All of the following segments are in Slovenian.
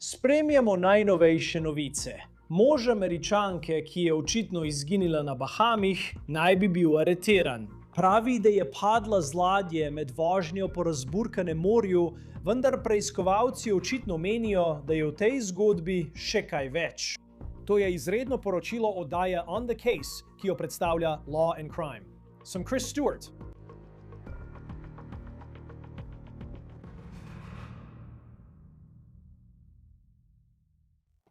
Spremljamo najnovejše novice. Mož Američanke, ki je očitno izginila na Bahamih, naj bi bil areteran. Pravi, da je padla z ladje med vožnjo po razburkanem morju, vendar preiskovalci očitno menijo, da je v tej zgodbi še kaj več. To je izredno poročilo oddaje On the Case, ki jo predstavlja Law and Crime. Sem Chris Stewart.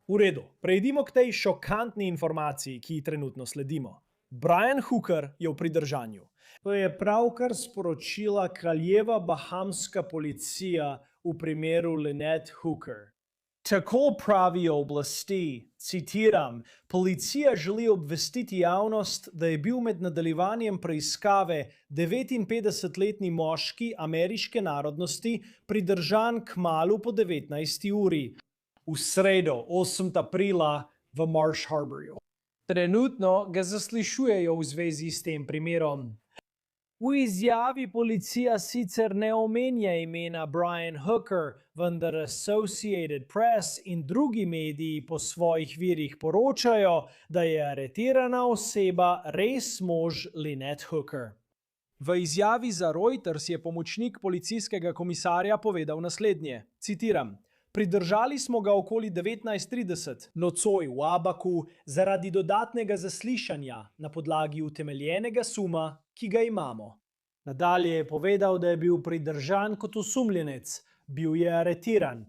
V redu, prejdimo k tej šokantni informaciji, ki ji trenutno sledimo. Brian Hooker je v pridržanju. To je pravkar sporočila kraljeva bahamska policija v primeru Lynette Hooker. Tako pravijo oblasti, citiram, policija želi obvestiti javnost, da je bil med nadaljevanjem preiskave 59-letni moški ameriške narodnosti pridržan kmalu po 19. uri. V sredo, 8. aprila, v Marsh Harborju. Trenutno ga zaslišujejo v zvezi s tem primerom. V izjavi policija sicer ne omenja imena Brian Hooker, vendar Associated Press in drugi mediji po svojih virih poročajo, da je aretirana oseba res mož Lynette Hooker. V izjavi za Reuters je pomočnik policijskega komisarja povedal naslednje, citiram, pridržali smo ga okoli 19:30 nocoj v Abaku zaradi dodatnega zaslišanja na podlagi utemeljenega suma, ki ga imamo. Nadalje je povedal, da je bil pridržan kot osumljenec, bil je aretiran.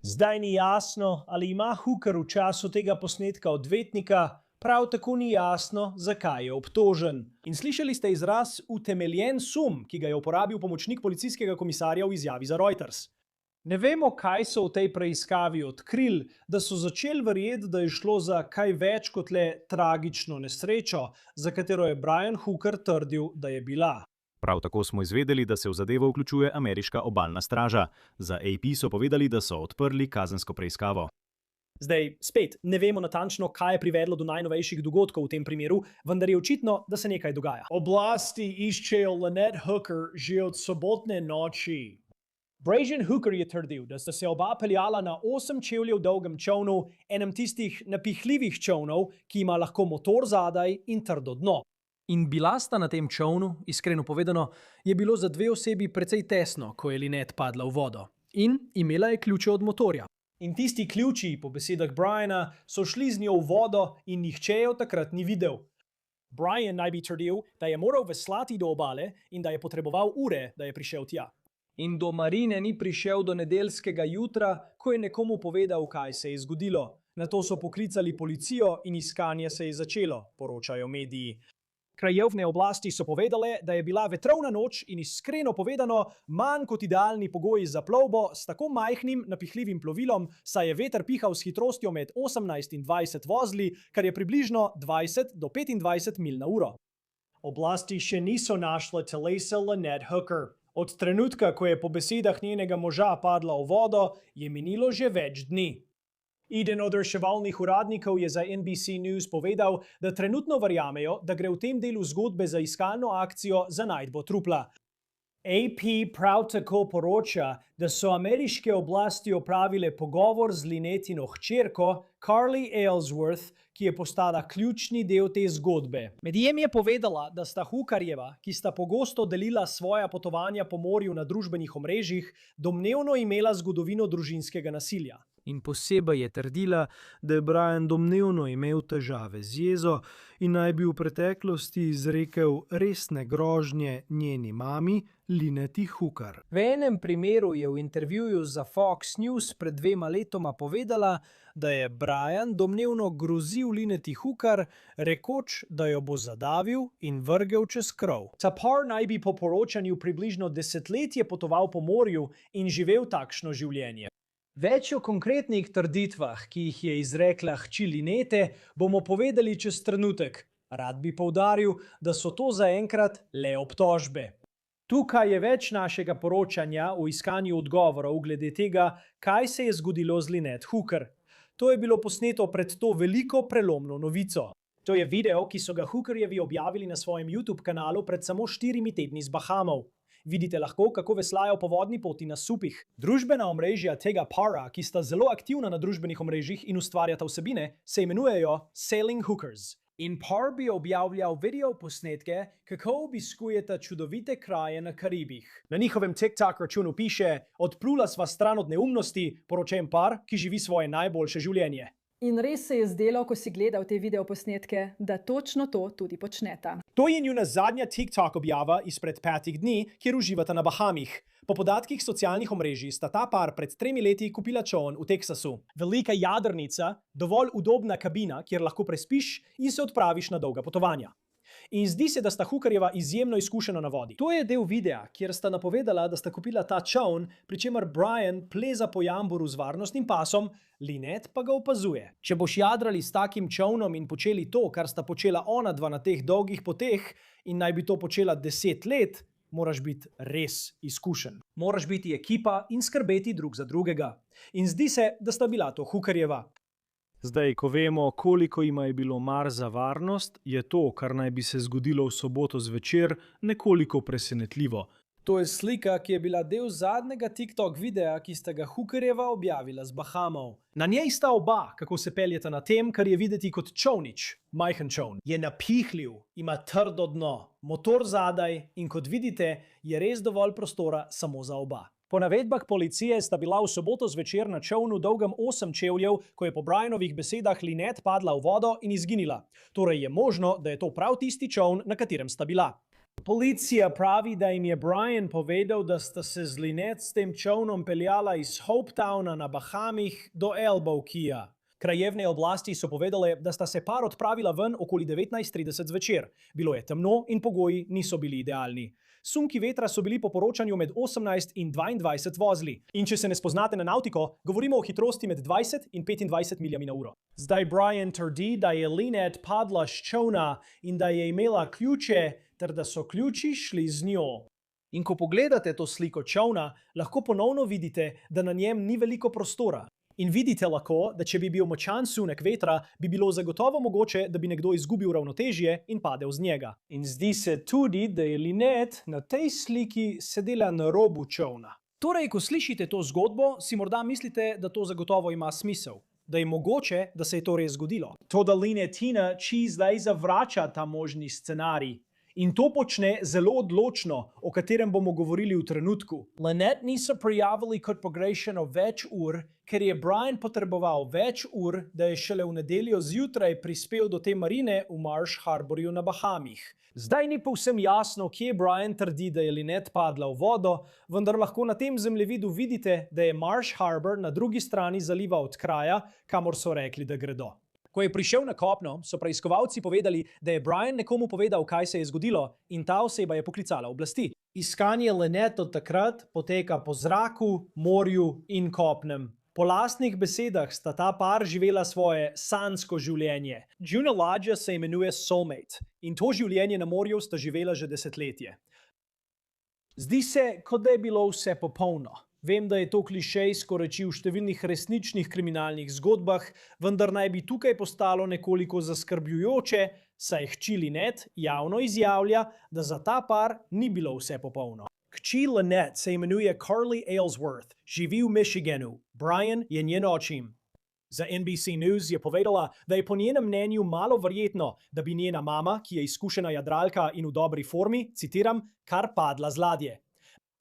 Zdaj ni jasno, ali ima Hooker v času tega posnetka odvetnika, prav tako ni jasno, zakaj je obtožen. In slišali ste izraz utemeljen sum, ki ga je uporabil pomočnik policijskega komisarja v izjavi za Reuters. Ne vemo, kaj so v tej preiskavi odkrili, da so začeli verjeti, da je šlo za kaj več kot le tragično nesrečo, za katero je Brian Hooker trdil, da je bila. Prav tako smo izvedeli, da se v zadevo vključuje ameriška obalna straža. Za AP so povedali, da so odprli kazensko preiskavo. Zdaj, spet, ne vemo natančno, kaj je privedlo do najnovejših dogodkov v tem primeru, vendar je očitno, da se nekaj dogaja. Oblasti iščejo Lynette Hooker že od sobotne noči. Brian Hooker je trdil, da sta se oba peljala na 8 čevljev dolgem čovnu, enem tistih napihljivih čovnov, ki ima lahko motor zadaj in trdo dno. In bila sta na tem čovnu, iskreno povedano, je bilo za dve osebi precej tesno, ko je Lynette padla v vodo. In imela je ključe od motorja. In tisti ključi, po besedah Briana, so šli z njo v vodo in nihče jo takrat ni videl. Brian naj bi trdil, da je moral veslati do obale in da je potreboval ure, da je prišel tja. In do marine ni prišel do nedeljskega jutra, ko je nekomu povedal, kaj se je zgodilo. Nato so poklicali policijo in iskanje se je začelo, poročajo mediji. Krajevne oblasti so povedale, da je bila vetrovna noč in iskreno povedano manj kot idealni pogoji za plovbo s tako majhnim napihljivim plovilom, saj je veter pihal s hitrostjo med 18 in 20 vozli, kar je približno 20 do 25 milj na uro. Oblasti še niso našle telesa Lynette Hooker. Od trenutka, ko je po besedah njenega moža padla v vodo, je minilo že več dni. Eden od reševalnih uradnikov je za NBC News povedal, da trenutno verjamejo, da gre v tem delu zgodbe za iskalno akcijo za najdbo trupla. AP prav tako poroča, da so ameriške oblasti opravile pogovor z Lynettino hčerko Carly Aylesworth, ki je postala ključni del te zgodbe. Medijem je povedala, da sta Hookerjeva, ki sta pogosto delila svoja potovanja po morju na družbenih omrežjih, domnevno imela zgodovino družinskega nasilja. In posebej je trdila, da je Brian domnevno imel težave z jezo in naj bi v preteklosti izrekel resne grožnje njeni mami, Lynette Hooker. V enem primeru je v intervjuju za Fox News pred 2 letoma povedala, da je Brian domnevno grozil Lynette Hooker, rekoč, da jo bo zadavil in vrgel čez krov. Ta par naj bi po poročanju približno desetletje potoval po morju in živel takšno življenje. Več o konkretnih trditvah, ki jih je izrekla hči Lynette, bomo povedali čez trenutek. Rad bi poudaril, da so to zaenkrat le obtožbe. Tukaj je več našega poročanja o iskanju odgovorov glede tega, kaj se je zgodilo z Lynette Hooker. To je bilo posneto pred to veliko prelomno novico. To je video, ki so ga Hookerjevi objavili na svojem YouTube kanalu pred samo 4 tedni z Bahamov. Vidite lahko, kako veslajo po vodni poti na supih. Družbena omrežja tega para, ki sta zelo aktivna na družbenih omrežjih in ustvarjata vsebine, se imenujejo Sailing Hookers. In par bi objavljal video posnetke, kako obiskujeta čudovite kraje na Karibih. Na njihovem TikTok računu piše: "Odplula sva stran od neumnosti, poročen par, ki živi svoje najboljše življenje." In res se je zdelo, ko si gledal te videoposnetke, da točno to tudi počneta. To je njuna zadnja TikTok objava izpred 5 dni, kjer uživata na Bahamih. Po podatkih socialnih omrežij sta ta par pred 3 leti kupila čoln v Teksasu. Velika jadrnica, dovolj udobna kabina, kjer lahko prespiš in se odpraviš na dolga potovanja. In zdi se, da sta Hookerjeva izjemno izkušena na vodi. To je del videa, kjer sta napovedala, da sta kupila ta čoln, pri čemer Brian pleza po jamboru z varnostnim pasom, Lynette pa ga opazuje. Če boš jadrali s takim čolnom in počeli to, kar sta počela ona dva na teh dolgih poteh, in naj bi to počela 10 let, moraš biti res izkušen. Moraš biti ekipa in skrbeti drug za drugega. In zdi se, da sta bila to Hookerjeva. Zdaj, ko vemo, koliko jima je bilo mar za varnost, je to, kar naj bi se zgodilo v soboto zvečer, nekoliko presenetljivo. To je slika, ki je bila del zadnjega TikTok videa, ki sta ga Hookerjeva objavila z Bahamov. Na njej sta oba, kako se peljeta na tem, kar je videti kot čolnič, majhen čoln. Je napihljiv, ima trdo dno, motor zadaj in kot vidite, je res dovolj prostora samo za oba. Po navedbah policije sta bila v soboto zvečer na čolnu dolgem 8 čevljev, ko je po Brianovih besedah Lynette padla v vodo in izginila. Torej je možno, da je to prav tisti čoln, na katerem sta bila. Policija pravi, da jim je Brian povedal, da sta se z Lynette s tem čolnom peljala iz Hopetowna na Bahamih do Elbow Keya. Krajevne oblasti so povedale, da sta se par odpravila ven okoli 19:30 zvečer. Bilo je temno in pogoji niso bili idealni. Sunki vetra so bili po poročanju med 18 in 22 vozli. In če se ne spoznate na navtiko, govorimo o hitrosti med 20 in 25 miljami na uro. Zdaj Brian trdi, da je Lynette padla s čolna in da je imela ključe, ter da so ključi šli z njo. In ko pogledate to sliko čolna, lahko ponovno vidite, da na njem ni veliko prostora. In vidite lahko, da če bi bil močan sunek vetra, bi bilo zagotovo mogoče, da bi nekdo izgubil ravnotežje in padel z njega. In zdi se tudi, da je Lynette na tej sliki sedela na robu čolna. Torej, ko slišite to zgodbo, si morda mislite, da to zagotovo ima smisel. Da je mogoče, da se je to res zgodilo. Toda Lynettina zdaj zavrača ta možni scenarij. In to počne zelo odločno, o katerem bomo govorili v trenutku. Lynette niso prijavili kot pogrešano več ur, ker je Brian potreboval več ur, da je šele v nedeljo zjutraj prispel do te marine v Marsh Harborju na Bahamih. Zdaj ni povsem jasno, kje Brian trdi, da je Lynette padla v vodo, vendar lahko na tem zemljevidu vidite, da je Marsh Harbor na drugi strani zaliva od kraja, kamor so rekli, da gredo. Ko je prišel na kopno, so preiskovalci povedali, da je Brian nekomu povedal, kaj se je zgodilo, in ta oseba je poklicala oblasti. Iskanje Lynette od takrat poteka po zraku, morju in kopnem. Po lastnih besedah sta ta par živela svoje sanjsko življenje. Njuna ladja se imenuje Soulmate in to življenje na morju sta živela že desetletje. Zdi se, kot da je bilo vse popolno. Vem, da je to klišejsko reči v številnih resničnih kriminalnih zgodbah, vendar naj bi tukaj postalo nekoliko zaskrbljujoče, saj hči Lynette javno izjavlja, da za ta par ni bilo vse popolno. Hči Lynette se imenuje Carly Aylesworth, živi v Michiganu. Brian je njen očim. Za NBC News je povedala, da je po njenem mnenju malo verjetno, da bi njena mama, ki je izkušena jadralka in v dobri formi, citiram, kar padla z ladje.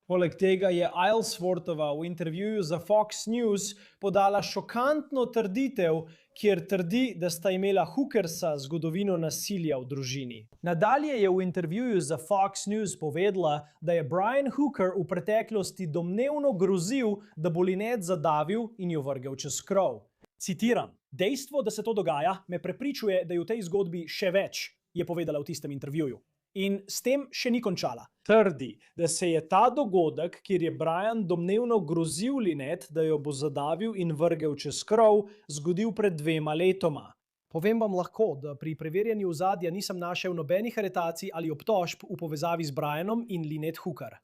Poleg tega je Aylesworthova v intervjuju za Fox News podala šokantno trditev, kjer trdi, da sta imela Hookersa zgodovino nasilja v družini. Nadalje je v intervjuju za Fox News povedala, da je Brian Hooker v preteklosti domnevno grozil, da bo Lynette zadavil in jo vrgel čez krov. Citiram: "Dejstvo, da se to dogaja, me prepričuje, da je v tej zgodbi še več," je povedala v tistem intervjuju. In s tem še ni končala. Trdi, da se je ta dogodek, kjer je Brian domnevno grozil Lynette, da jo bo zadavil in vrgel čez krov, zgodil pred 2 letoma. Povem vam lahko, da pri preverjanju ozadja nisem našel nobenih aretacij ali obtožb v povezavi z Brianom in Lynette Hooker.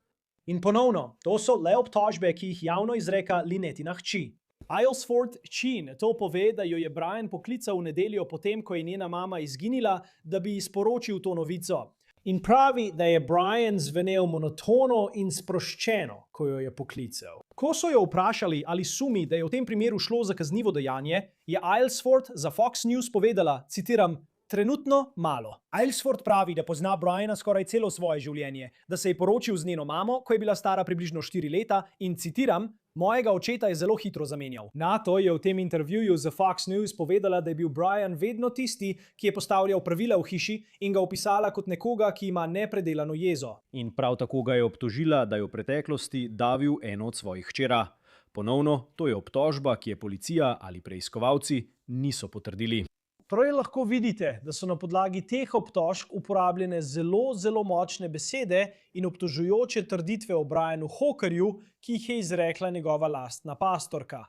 In ponovno, to so le obtožbe, ki jih javno izreka Lynettina hči. Aylesworth hči to pove, da jo je Brian poklical v nedeljo potem, ko je njena mama izginila, da bi ji sporočil to novico. In pravi, da je Brian zvenel monotono in sproščeno, ko jo je poklical. Ko so jo vprašali, ali sumi, da je v tem primeru šlo za kaznivo dejanje, je Aylesford za Fox News povedala, citiram, trenutno malo. Aylesford pravi, da pozna Briana skoraj celo svoje življenje, da se je poročil z njeno mamo, ko je bila stara približno 4 leta in citiram, mojega očeta je zelo hitro zamenjal. Nato je v tem intervjuju za Fox News povedala, da je bil Brian vedno tisti, ki je postavljal pravila v hiši in ga opisala kot nekoga, ki ima nepredelano jezo. In prav tako ga je obtožila, da je v preteklosti davil eno od svojih hčera. Ponovno, to je obtožba, ki je policija ali preiskovalci niso potrdili. Torej lahko vidite, da so na podlagi teh obtožb uporabljene zelo močne besede in obtožujoče trditve o Brianu Hookerju, ki jih je izrekla njegova lastna pastorka.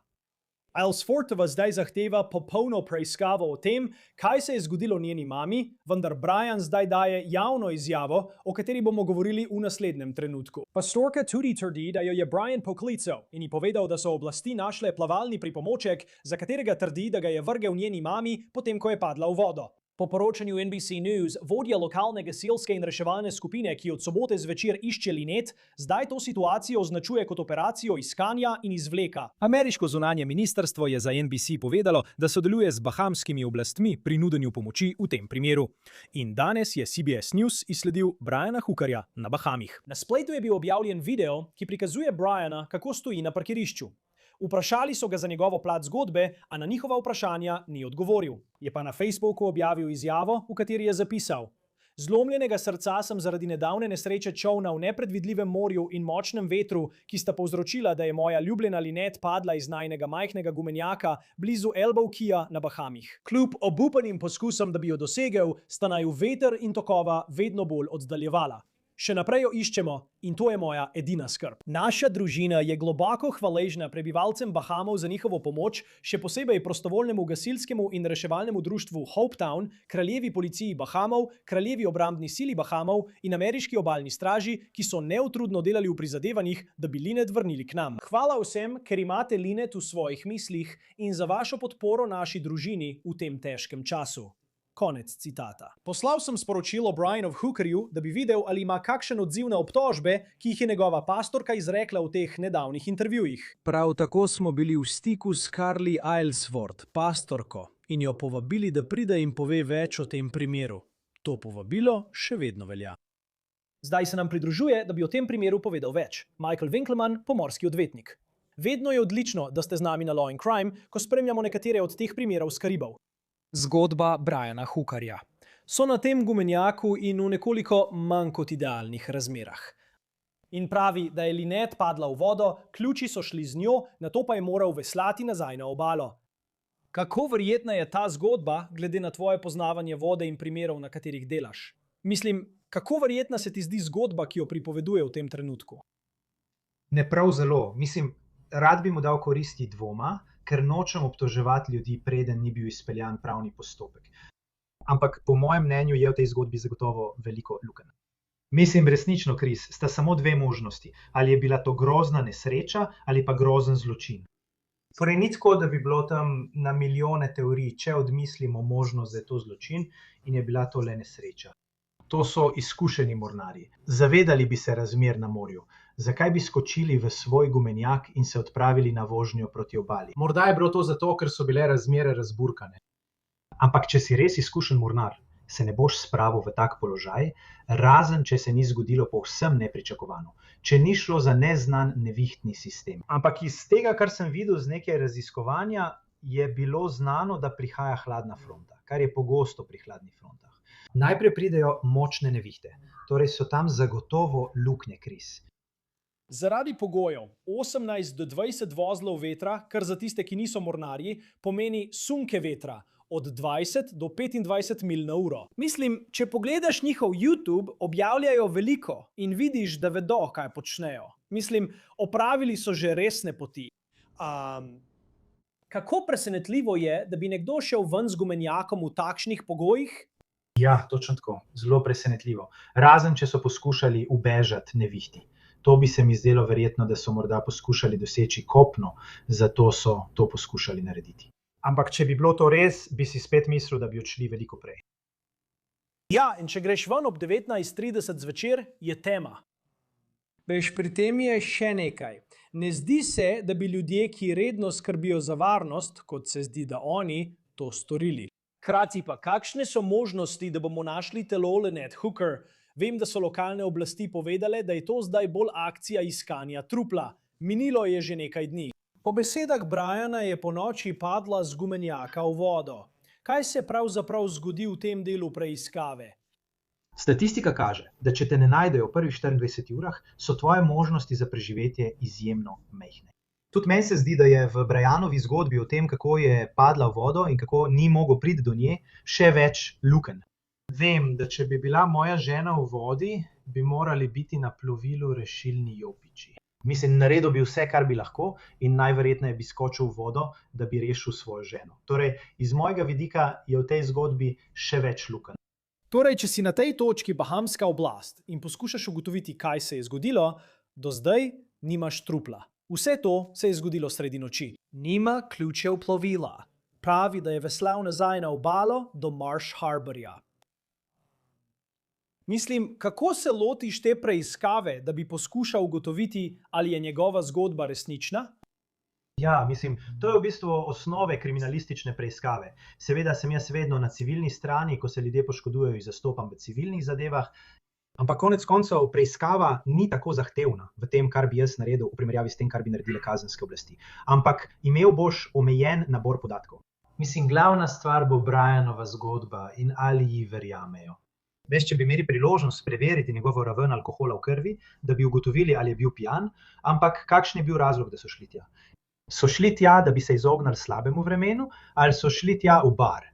Aylesfordova zdaj zahteva popolno preiskavo o tem, kaj se je zgodilo njeni mami, vendar Brian zdaj daje javno izjavo, o kateri bomo govorili v naslednjem trenutku. Pastorka tudi trdi, da jo je Brian poklical in ji povedal, da so oblasti našle plavalni pripomoček, za katerega trdi, da ga je vrgel njeni mami, potem ko je padla v vodo. Po poročanju NBC News, vodja lokalne gasilske in reševalne skupine, ki od sobote zvečer išče Lynette, zdaj to situacijo označuje kot operacijo iskanja in izvleka. Ameriško zunanje ministrstvo je za NBC povedalo, da sodeluje z bahamskimi oblastmi pri nudenju pomoči v tem primeru. In danes je CBS News izsledil Briana Hookerja na Bahamih. Na spletu je bil objavljen video, ki prikazuje Briana, kako stoji na parkirišču. Vprašali so ga za njegovo plat zgodbe, a na njihova vprašanja ni odgovoril. Je pa na Facebooku objavil izjavo, v kateri je zapisal: Zlomljenega srca sem zaradi nedavne nesreče čolna v nepredvidljivem morju in močnem vetru, ki sta povzročila, da je moja ljubljena Lynette padla iz najinega majhnega gumenjaka blizu Elbow Keya na Bahamih. Kljub obupanim poskusom, da bi jo dosegel, sta naju veter in tokova vedno bolj oddaljevala. Še naprej jo iščemo in to je moja edina skrb. Naša družina je globoko hvaležna prebivalcem Bahamov za njihovo pomoč, še posebej prostovoljnemu gasilskemu in reševalnemu društvu Hopetown, kraljevi policiji Bahamov, kraljevi obrambni sili Bahamov in ameriški obalni straži, ki so neutrudno delali v prizadevanjih, da bi Lynette vrnili k nam. Hvala vsem, ker imate Lynette v svojih mislih in za vašo podporo naši družini v tem težkem času. Konec citata. Poslal sem sporočilo Brianu Hookerju, da bi videl, ali ima kakšen odziv na obtožbe, ki jih je njegova pastorka izrekla v teh nedavnih intervjujih. Prav tako smo bili v stiku s Carly Aylesford, pastorko, in jo povabili, da pride in pove več o tem primeru. To povabilo še vedno velja. Zdaj se nam pridružuje, da bi o tem primeru povedal več. Michael Winkelmann, pomorski odvetnik. Vedno je odlično, da ste z nami na Law and Crime, ko spremljamo nekatere od teh primerov s Karibov. Zgodba Briana Hookerja. So na tem gumenjaku in v nekoliko manj kot idealnih razmerah. In pravi, da je Lynette padla v vodo, ključi so šli z njo, nato pa je moral veslati nazaj na obalo. Kako verjetna je ta zgodba, glede na tvoje poznavanje vode in primerov, na katerih delaš? Mislim, kako verjetna se ti zdi zgodba, ki jo pripoveduje v tem trenutku? Ne prav zelo. Mislim, rad bi mu dal koristi dvoma, ker nočem obtoževati ljudi, preden ni bil izpeljan pravni postopek. Ampak po mojem mnenju je v tej zgodbi zagotovo veliko lukenj. Mislim, resnično, Kris, sta samo dve možnosti. Ali je bila to grozna nesreča ali pa grozen zločin. Torej, ni tako, da bi bilo tam na milijone teorij, če odmislimo možnost, da je to zločin in je bila to le nesreča. To so izkušeni mornarji. Zavedali bi se razmer na morju. Zakaj bi skočili v svoj gumenjak in se odpravili na vožnjo proti obali? Morda je bilo to zato, ker so bile razmere razburkane. Ampak če si res izkušen mornar, se ne boš spravil v tak položaj, razen če se ni zgodilo povsem nepričakovano. Če ni šlo za neznan nevihtni sistem. Ampak iz tega, kar sem videl z neke raziskovanja, je bilo znano, da prihaja hladna fronta, kar je pogosto pri hladnih frontah. Najprej pridejo močne nevihte, torej so tam zagotovo luknje, Kris. Zaradi pogojev 18 do 20 vozlov vetra, kar za tiste, ki niso mornarji, pomeni sunke vetra od 20 do 25 milj na uro. Mislim, če pogledaš njihov YouTube, objavljajo veliko in vidiš, da vedo, kaj počnejo. Mislim, opravili so že resne poti. Kako presenetljivo je, da bi nekdo šel ven z gumenjakom v takšnih pogojih? Ja, točno tako. Zelo presenetljivo. Razen, če so poskušali ubežati nevihti. To bi se mi zdelo verjetno, da so morda poskušali doseči kopno, zato so to poskušali narediti. Ampak če bi bilo to res, bi si spet mislil, da bi odšli veliko prej. Ja, in če greš ven ob 19:30 zvečer, je tema. Veš, pri tem je še nekaj. Ne zdi se, da bi ljudje, ki redno skrbijo za varnost, kot se zdi, da oni, to storili. Hkrati pa, kakšne so možnosti, da bomo našli telo Lynette Hooker? Vem, da so lokalne oblasti povedale, da je to zdaj bolj akcija iskanja trupla. Minilo je že nekaj dni. Po besedah Briana je ponoči padla z gumenjaka v vodo. Kaj se pravzaprav zgodi v tem delu preiskave? Statistika kaže, da če te ne najdejo v prvih 24 urah, so tvoje možnosti za preživetje izjemno majhne. Tudi meni se zdi, da je v Brianovi zgodbi o tem, kako je padla v vodo in kako ni mogel priti do nje, še več lukenj. Vem, da če bi bila moja žena v vodi, bi morali biti na plovilu rešilni jopiči. Mislim, naredil bi vse, kar bi lahko in najverjetneje bi skočil v vodo, da bi rešil svojo ženo. Torej, iz mojega vidika je v tej zgodbi še več lukenj. Torej, če si na tej točki bahamska oblast in poskušaš ugotoviti, kaj se je zgodilo, do zdaj nimaš trupla. Vse to se je zgodilo sredi noči. Nima ključev plovila. Pravi, da je veslal nazaj na obalo do Marsh Harborja. Mislim, kako se lotiš te preiskave, da bi poskušal ugotoviti, ali je njegova zgodba resnična? Ja, mislim, to je v bistvu osnove kriminalistične preiskave. Seveda sem jaz vedno na civilni strani, ko se ljudje poškodujejo in zastopam v civilnih zadevah, ampak konec koncev preiskava ni tako zahtevna v tem, kar bi jaz naredil v primerjavi s tem, kar bi naredile kazenske oblasti. Ampak imel boš omejen nabor podatkov. Mislim, glavna stvar bo Brianova zgodba in ali ji verjamejo. Veš, če bi imeli priložnost preveriti njegovo raven alkohola v krvi, da bi ugotovili, ali je bil pijan, ampak kakšen je bil razlog, da so šli tja? So šli tja, da bi se izognili slabemu vremenu, ali so šli tja v bar?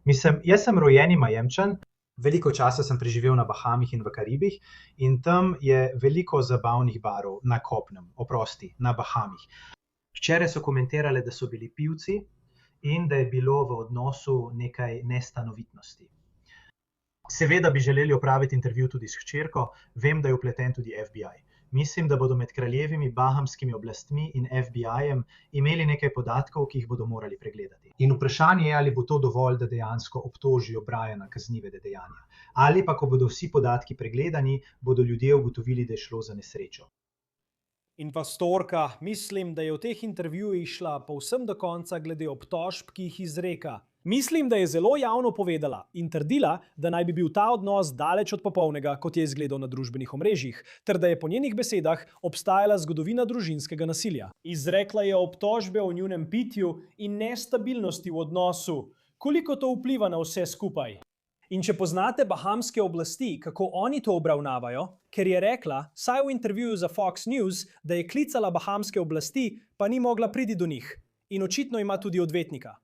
Mislim, jaz sem rojeni Majemčan, veliko časa sem preživel na Bahamih in v Karibih in tam je veliko zabavnih barov na kopnem, na Bahamih. Včeraj so komentirale, da so bili pivci in da je bilo v odnosu nekaj nestanovitnosti. Seveda bi želeli opraviti intervju tudi s hčerko, vem, da je vpleten tudi FBI. Mislim, da bodo med kraljevimi bahamskimi oblastmi in FBI-jem imeli nekaj podatkov, ki jih bodo morali pregledati. In vprašanje je, ali bo to dovolj, da dejansko obtožijo Briana kaznivega dejanja. Ali pa, ko bodo vsi podatki pregledani, bodo ljudje ugotovili, da je šlo za nesrečo. In pastorka, mislim, da je v teh intervjujih šla povsem do konca glede obtožb, ki jih izreka. Mislim, da je zelo javno povedala in trdila, da naj bi bil ta odnos daleč od popolnega, kot je izgledal na družbenih omrežjih, ter da je po njenih besedah obstajala zgodovina družinskega nasilja. Izrekla je obtožbe o njunem pitju in nestabilnosti v odnosu. Koliko to vpliva na vse skupaj? In če poznate bahamske oblasti, kako oni to obravnavajo, ker je rekla, saj v intervjuju za Fox News, da je klicala bahamske oblasti, pa ni mogla priti do njih. In očitno ima tudi odvetnika.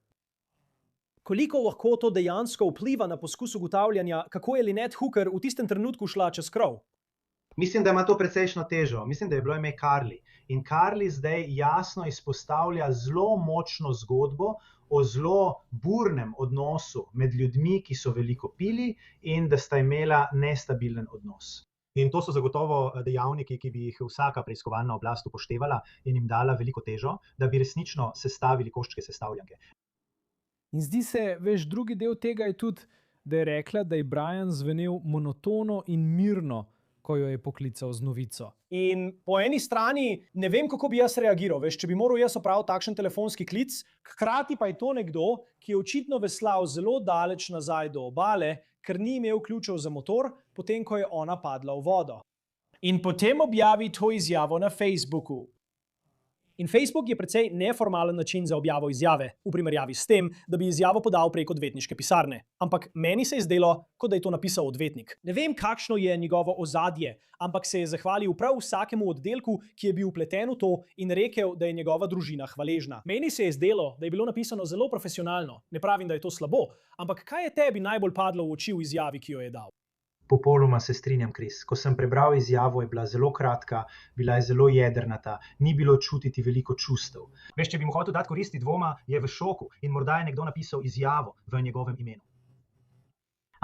Koliko lahko to dejansko vpliva na poskus ugotavljanja, kako je Lynette Hooker v tistem trenutku šla čez krov? Mislim, da ima to precejšno težo. Mislim, da je bilo ime Carly. In Carly zdaj jasno izpostavlja zelo močno zgodbo o zelo burnem odnosu med ljudmi, ki so veliko pili in da sta imela nestabilen odnos. In to so zagotovo dejavniki, ki bi jih vsaka preiskovalna oblast upoštevala in jim dala veliko težo, da bi resnično sestavili koščke sestavljanke. In zdi se, veš, drugi del tega je tudi, da je rekla, da je Brian zvenel monotono in mirno, ko jo je poklical z novico. In po eni strani ne vem, kako bi jaz reagiral. Veš, če bi moral jaz opraviti takšen telefonski klic, hkrati pa je to nekdo, ki je očitno veslal zelo daleč nazaj do obale, ker ni imel ključev za motor, potem ko je ona padla v vodo. In potem objavi to izjavo na Facebooku. In Facebook je precej neformalen način za objavo izjave, v primerjavi s tem, da bi izjavo podal prek odvetniške pisarne. Ampak meni se je zdelo, kot da je to napisal odvetnik. Ne vem, kakšno je njegovo ozadje, ampak se je zahvalil prav vsakemu oddelku, ki je bil vpleten v to in rekel, da je njegova družina hvaležna. Meni se je zdelo, da je bilo napisano zelo profesionalno. Ne pravim, da je to slabo, ampak kaj je tebi najbolj padlo v oči v izjavi, ki jo je dal? Popolnoma se strinjam, Kris. Ko sem prebral izjavo, je bila zelo kratka, bila je zelo jedrnata, ni bilo čutiti veliko čustev. Veš, če bi mu hotel dati koristi dvoma, je v šoku in morda je nekdo napisal izjavo v njegovem imenu.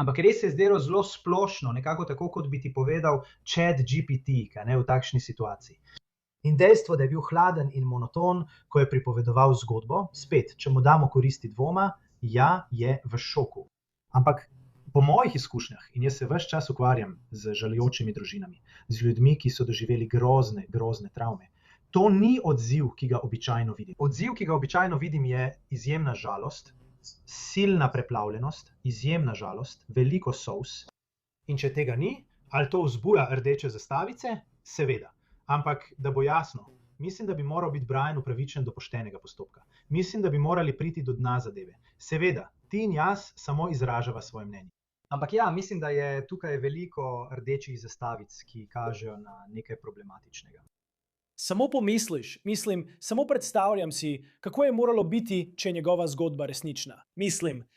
Ampak res se je zdelo zelo splošno, nekako tako, kot bi ti povedal ChatGPT, v takšni situaciji. In dejstvo, da je bil hladen in monoton, ko je pripovedoval zgodbo, spet, če mu damo koristi dvoma, ja, je v šoku. Ampak Po mojih izkušnjah, in jaz se ves čas ukvarjam z žalujočimi družinami, z ljudmi, ki so doživeli grozne travme, to ni odziv, ki ga običajno vidim. Odziv, ki ga običajno vidim, je izjemna žalost, silna preplavljenost, izjemna žalost, veliko solz. In če tega ni, ali to vzbuja rdeče zastavice? Seveda. Ampak, da bo jasno, mislim, da bi moral biti Brian upravičen do poštenega postopka. Mislim, da bi morali priti do dna zadeve. Seveda, ti in jaz samo izražava svoje mnenje. Ampak ja, mislim, da je tukaj veliko rdečih zastavic, ki kažejo na nekaj problematičnega. Samo pomisliš, samo predstavljam si, kako je moralo biti, če je njegova zgodba resnična.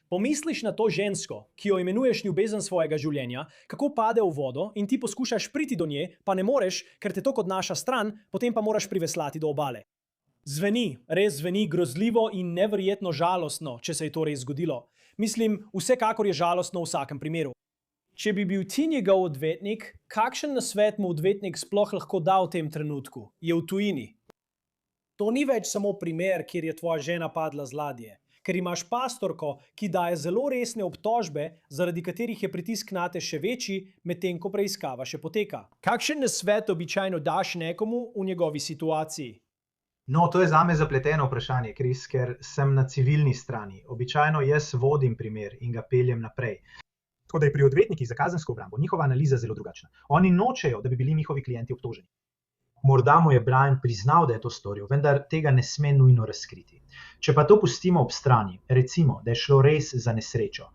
Pomisliš na to žensko, ki jo imenuješ ljubezen svojega življenja, kako pade v vodo in ti poskušaš priti do nje, pa ne moreš, ker te tok odnaša stran, potem pa moraš priveslati do obale. Res zveni grozljivo in neverjetno žalostno, če se je to res zgodilo. Vsekakor je žalostno v vsakem primeru. Če bi bil ti njegov odvetnik, kakšen nasvet mu odvetnik sploh lahko da v tem trenutku? Je v tujini. To ni več samo primer, kjer je tvoja žena padla z ladje, ker imaš pastorko, ki daje zelo resne obtožbe, zaradi katerih je pritisk nate še večji, medtem ko preiskava še poteka. Kakšen nasvet običajno daš nekomu v njegovi situaciji? No, to je zame zapleteno vprašanje, Kris, ker sem na civilni strani. Običajno jaz vodim primer in ga peljem naprej. Tako da je pri odvetnikih za kazensko obrambo njihova analiza zelo drugačna. Oni nočejo, da bi bili njihovi klienti obtoženi. Morda mu je Brian priznal, da je to storil, vendar tega ne sme nujno razkriti. Če pa to pustimo ob strani, recimo, da je šlo res za nesrečo.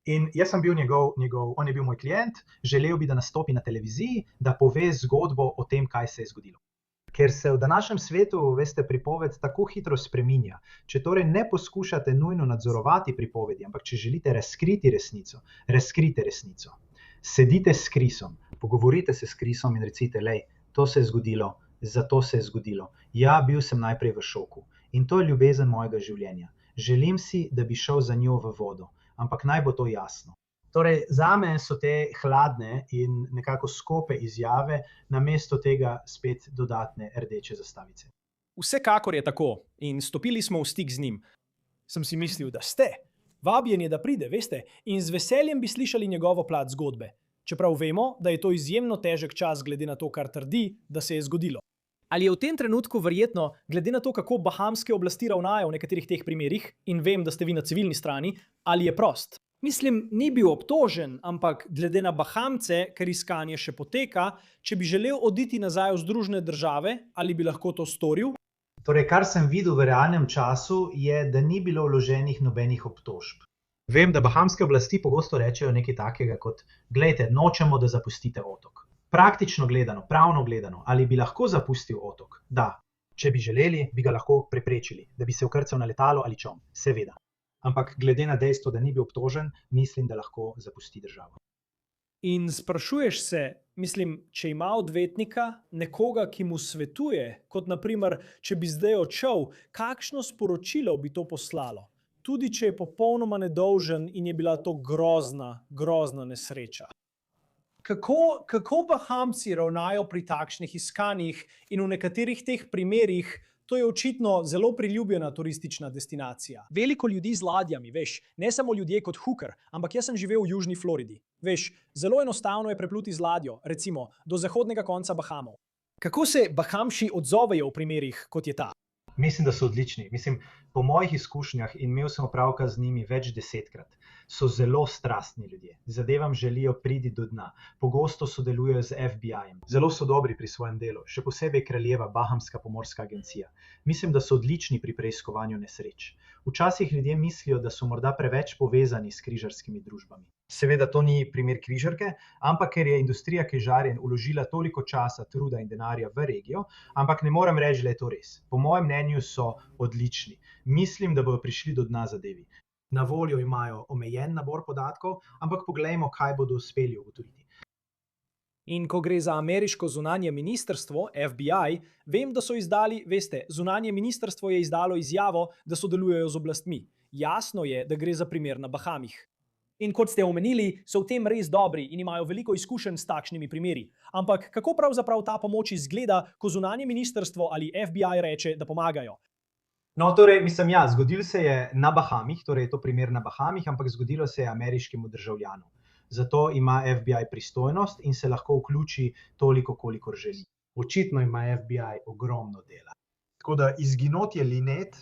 In jaz sem bil on je bil moj klient, želel bi, da nastopi na televiziji, da pove zgodbo o tem, kaj se je zgodilo. Ker se v današnjem svetu, veste, pripoved tako hitro spreminja. Če torej ne poskušate nujno nadzorovati pripovedi, ampak če želite razkriti resnico, razkrite resnico. Sedite s Krisom, pogovorite se s Krisom in recite, lej, to se je zgodilo, zato se je zgodilo. Ja, bil sem najprej v šoku in to je ljubezen mojega življenja. Želim si, da bi šel za njo v vodo, ampak naj bo to jasno. Torej, zame so te hladne in nekako skope izjave, namesto tega spet dodatne rdeče zastavice. Vsekakor je tako in stopili smo v stik z njim. Sem si mislil, da ste. Vabljen je, da pride, veste, in z veseljem bi slišali njegovo plat zgodbe. Čeprav vemo, da je to izjemno težek čas glede na to, kar trdi, da se je zgodilo. Ali je v tem trenutku verjetno, glede na to, kako bahamske oblasti ravnajo v nekaterih teh primerih, in vem, da ste vi na civilni strani, ali je prost? Ni bil obtožen, ampak glede na Bahamce, ker iskanje še poteka, če bi želel oditi nazaj v Združene države, ali bi lahko to storil? Torej, kar sem videl v realnem času, je, da ni bilo vloženih nobenih obtožb. Vem, da bahamske oblasti pogosto rečejo nekaj takega kot: glejte, nočemo, da zapustite otok. Praktično gledano, pravno gledano, ali bi lahko zapustil otok? Da. Če bi želeli, bi ga lahko preprečili, da bi se vkrcal na letalo ali čoln. Seveda. Ampak glede na dejstvo, da ni bil obtožen, mislim, da lahko zapusti državo. In sprašuješ se, če ima odvetnika, nekoga, ki mu svetuje, kot naprimer, če bi zdaj odšel, kakšno sporočilo bi to poslalo? Tudi če je popolnoma nedolžen in je bila to grozna nesreča. Kako Bahamci ravnajo pri takšnih iskanjih in v nekaterih teh primerih? To je očitno zelo priljubljena turistična destinacija. Veliko ljudi z ladjami, ne samo ljudje kot Hooker, ampak jaz sem živel v Južni Floridi. Zelo enostavno je prepluti z ladjo, recimo, do zahodnega konca Bahamov. Kako se Bahamši odzovejo v primerih, kot je ta? Mislim, da so odlični. Po mojih izkušnjah, in imel sem opravka z njimi več desetkrat, so zelo strastni ljudje. Zadevam želijo priti do dna. Pogosto sodelujejo z FBI-jem. Zelo so dobri pri svojem delu, še posebej Kraljeva Bahamska pomorska agencija. Mislim, da so odlični pri preiskovanju nesreč. Včasih ljudje mislijo, da so morda preveč povezani s križarskimi družbami. Seveda to ni primer križarke, ampak ker je industrija križarjenj vložila toliko časa, truda in denarja v regijo, ampak ne morem reči, da je to res. Po mojem mnenju so odlični. Mislim, da bodo prišli do dna zadevi. Na voljo imajo omejen nabor podatkov, ampak poglejmo, kaj bodo uspeli ugotoviti. In ko gre za ameriško zunanje ministrstvo, FBI, vem, da so izdali, zunanje ministrstvo je izdalo izjavo, da sodelujejo z oblastmi. Jasno je, da gre za primer na Bahamih. In kot ste omenili, so v tem res dobri in imajo veliko izkušenj s takšnimi primeri. Ampak kako pravzaprav ta pomoč izgleda, ko zunanje ministrstvo ali FBI reče, da pomagajo? No, torej, ja, zgodilo se je na Bahamih, torej je to primer na Bahamih, ampak zgodilo se je ameriškemu državljanu. Zato ima FBI pristojnost in se lahko vključi toliko, kolikor želi. Očitno ima FBI ogromno dela. Tako da izginotje Linet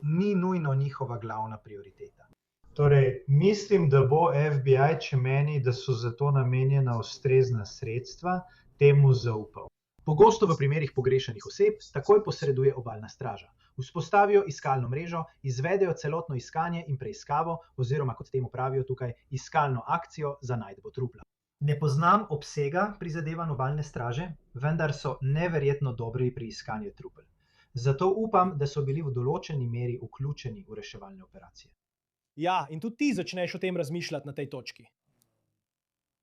ni nujno njihova glavna prioriteta. Torej, mislim, da bo FBI, če meni, da so za to namenjena ustrezna sredstva, temu zaupal. Pogosto v primerih pogrešanih oseb takoj posreduje obalna straža. Vzpostavijo iskalno mrežo, izvedejo celotno iskanje in preiskavo, oziroma kot temu pravijo tukaj, iskalno akcijo za najdbo trupla. Ne poznam obsega prizadevanj obalne straže, vendar so neverjetno dobri pri iskanju trupel. Zato upam, da so bili v določeni meri vključeni v reševalne operacije. Ja, in tudi ti začneš o tem razmišljati na tej točki.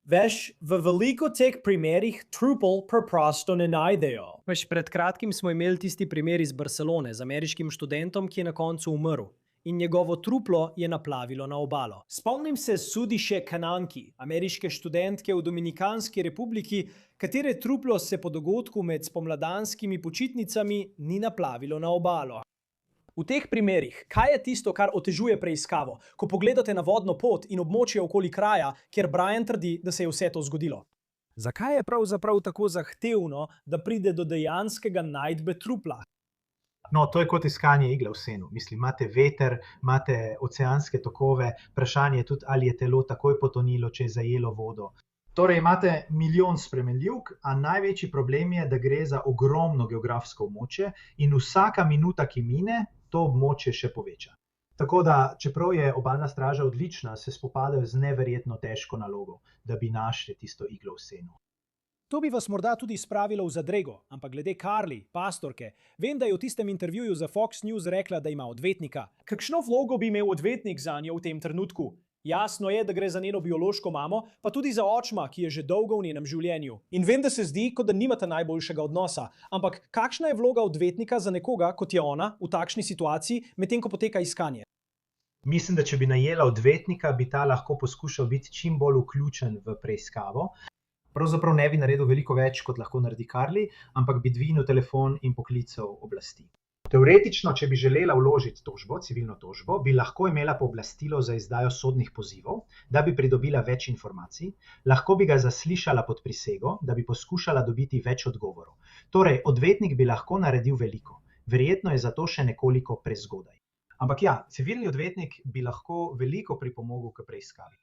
Veš, v veliko teh primerih trupel preprosto ne najdejo. Veš, pred kratkim smo imeli tisti primer iz Barcelone z ameriškim študentom, ki je na koncu umrl. In njegovo truplo je naplavilo na obalo. Spomnim se Sudiše Kananki, ameriške študentke v Dominikanski republiki, katere truplo se po dogodku med spomladanskimi počitnicami ni naplavilo na obalo. V teh primerih, kaj je tisto, kar otežuje preiskavo, ko pogledate na vodno pot in območje okoli kraja, kjer Brian trdi, da se je vse to zgodilo? Zakaj je pravzaprav tako zahtevno, da pride do dejanskega najdbe trupla? No, to je kot iskanje igle v senu. Mislim, imate veter, imate oceanske tokove, vprašanje je tudi, ali je telo takoj potonilo, če je zajelo vodo. Torej, imate milijon spremenljivk, a največji problem je, da gre za ogromno geografsko območje in vsaka minuta, ki mine, to območje še poveča. Tako da, čeprav je obalna straža odlična, se spopadajo z neverjetno težko nalogo, da bi našli tisto iglo v senu. To bi vas morda tudi spravilo v zadrego, ampak glede Carly, pastorke, vem, da je v tistem intervjuju za Fox News rekla, da ima odvetnika. Kakšno vlogo bi imel odvetnik za njo v tem trenutku? Jasno je, da gre za njeno biološko mamo, pa tudi za očma, ki je že dolgo v njenem življenju. In vem, da se zdi, kot da nimate najboljšega odnosa. Ampak kakšna je vloga odvetnika za nekoga, kot je ona, v takšni situaciji, medtem ko poteka iskanje? Mislim, da če bi najela odvetnika, bi ta lahko poskušal biti čim bolj vključen v preiskavo. Pravzaprav ne bi naredil veliko več, kot lahko naredi Carly, ampak bi dvignil telefon in poklical oblasti. Teoretično, če bi želela vložiti tožbo, civilno tožbo, bi lahko imela pooblastilo za izdajo sodnih pozivov, da bi pridobila več informacij, lahko bi ga zaslišala pod prisego, da bi poskušala dobiti več odgovorov. Torej, odvetnik bi lahko naredil veliko. Verjetno je zato še nekoliko prezgodaj. Ampak ja, civilni odvetnik bi lahko veliko pripomogel k preiskavi.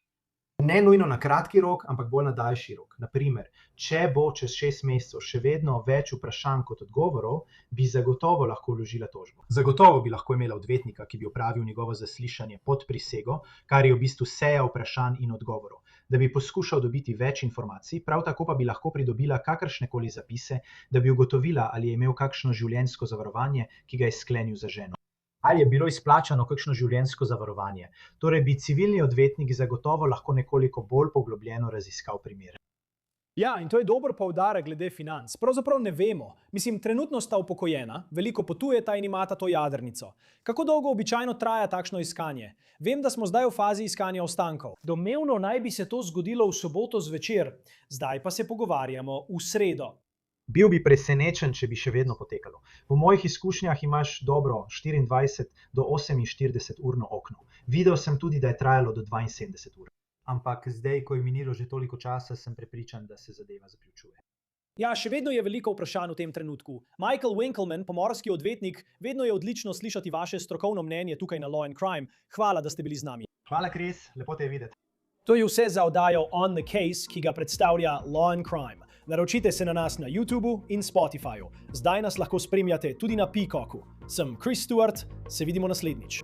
Ne nujno na kratki rok, ampak bolj na daljši rok. Naprimer, če bo čez 6 mesecev še vedno več vprašanj kot odgovorov, bi zagotovo lahko vložila tožbo. Zagotovo bi lahko imela odvetnika, ki bi opravil njegovo zaslišanje pod prisego, kar je v bistvu seja vprašanj in odgovorov, da bi poskušal dobiti več informacij, prav tako pa bi lahko pridobila kakršnekoli zapise, da bi ugotovila, ali je imel kakšno življenjsko zavarovanje, ki ga je sklenil za ženo. Ali je bilo izplačano kakšno življenjsko zavarovanje. Torej bi civilni odvetnik zagotovo lahko nekoliko bolj poglobljeno raziskal primere. Ja, in to je dober poudarek glede financ. Pravzaprav ne vemo. Mislim, trenutno sta upokojena, veliko potujeta in imata to jadrnico. Kako dolgo običajno traja takšno iskanje? Vem, da smo zdaj v fazi iskanja ostankov. Domnevno naj bi se to zgodilo v soboto zvečer, zdaj pa se pogovarjamo v sredo. Bil bi presenečen, če bi še vedno potekalo. Po mojih izkušnjah imaš dobro 24 do 48 urno okno. Videl sem tudi, da je trajalo do 72 ur. Ampak zdaj, ko je minilo že toliko časa, sem prepričan, da se zadeva zaključuje. Ja, še vedno je veliko vprašanj v tem trenutku. Michael Winkelman, pomorski odvetnik, vedno je odlično slišati vaše strokovno mnenje tukaj na Law and Crime. Hvala, da ste bili z nami. Hvala, Chris, lepo te je videti. To je vse za oddajo On the Case, ki ga predstavlja Law and Crime. Naročite se na nas na YouTubu in Spotifyju. Zdaj nas lahko spremljate tudi na Peacocku. Sem Chris Stewart, se vidimo naslednjič.